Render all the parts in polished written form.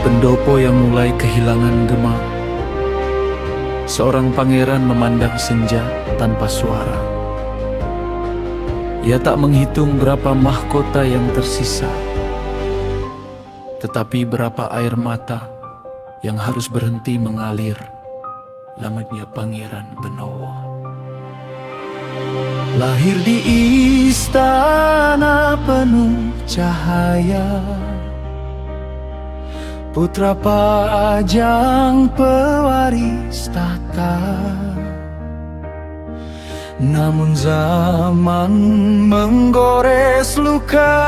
pendopo yang mulai kehilangan gema, seorang pangeran memandang senja tanpa suara. Ia tak menghitung berapa mahkota yang tersisa, tetapi berapa air mata yang harus berhenti mengalir. Lamanya Pangeran Benowo lahir di istana penuh cahaya, putra pajang pewaris tahta. Namun zaman menggores luka,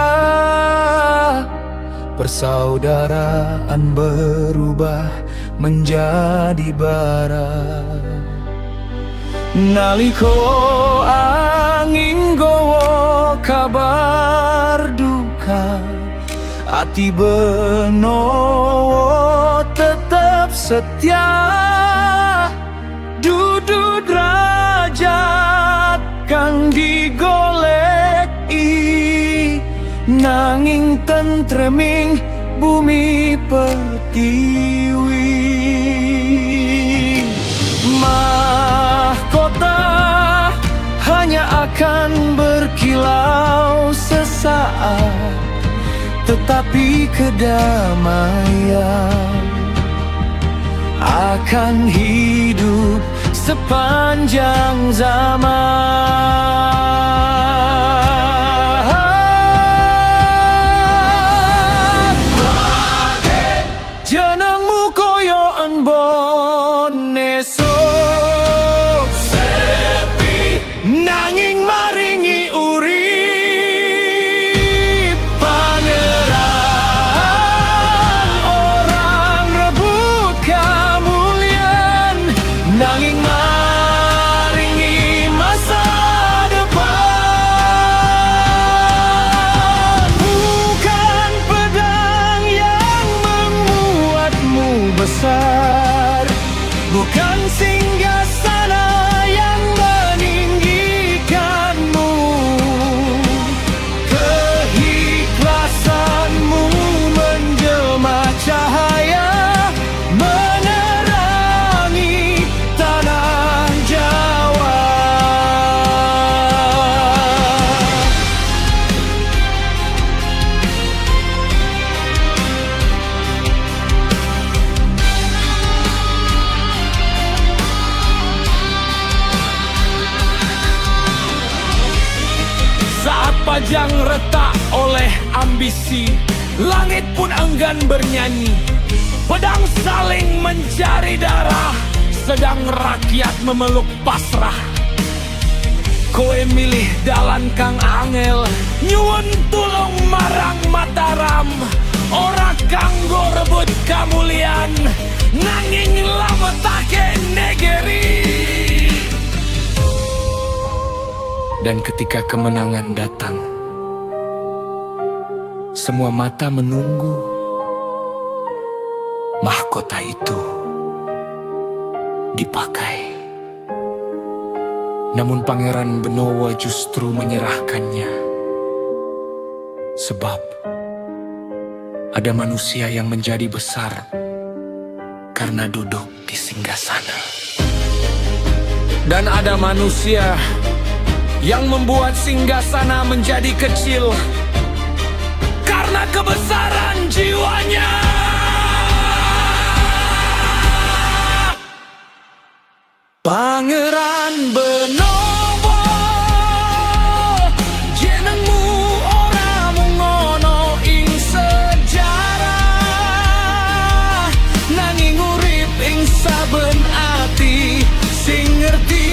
persaudaraan berubah menjadi bara. Naliko angin gowo kabar duka, ati Benowo tetap setia. Dudu derajat kang digoleki, nanging tentreming bumi pertiwi. Mahkota hanya akan berkilau sesaat, tetapi kedamaian akan hidup sepanjang zaman. Jenengmu koyo embon esok sepi, nanging maringi urip. Pangeran orang rebut kamulyan, nanging maringi masa depan. Bukan pedang yang memuatmu besar, bukan singgasana yang meninggikanmu. Keikhlasanmu menjelma cahaya, menerangi tanah Jawa. Saat pajang retak oleh ambisi, langit pun enggan bernyanyi. Pedang saling mencari darah, sedang rakyat memeluk pasrah. Kowe milih dalan kang angel, nyuwun tulung marang Mataram. Ora kanggo rebut kamulyan, nanging lametake negeri. Dan ketika kemenangan datang, semua mata menunggu mahkota itu dipakai. Namun Pangeran Benowo justru menyerahkannya, sebab ada manusia yang menjadi besar karena duduk di singgasana. Dan ada manusia yang membuat singgasana menjadi kecil karena kebesaran jiwanya. Pangeran Benowo, jenengmu ora mung ngono ing sejarah, nanging urip ing saben ati sing ngerti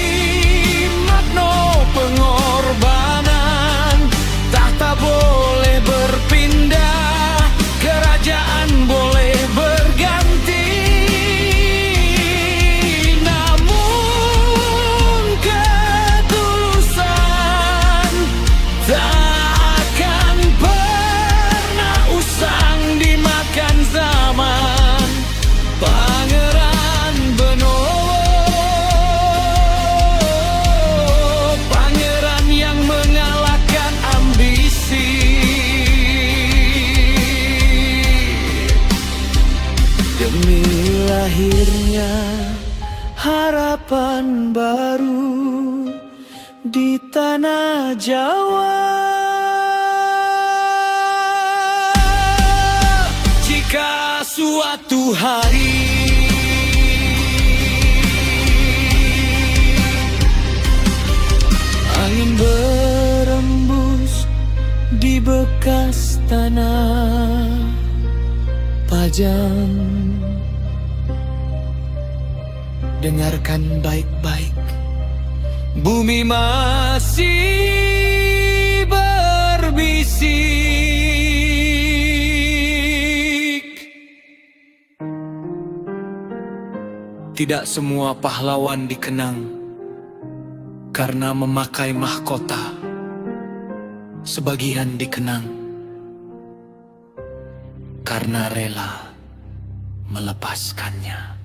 makna pengorbanan. Tahta boleh berpindah, kerajaan boleh berganti, namun harapan baru di tanah Jawa. Jika suatu hari angin berembus di bekas tanah Pajang, dengarkan baik-baik, bumi masih berbisik. Tidak semua pahlawan dikenang karena memakai mahkota. Sebagian dikenang karena rela melepaskannya.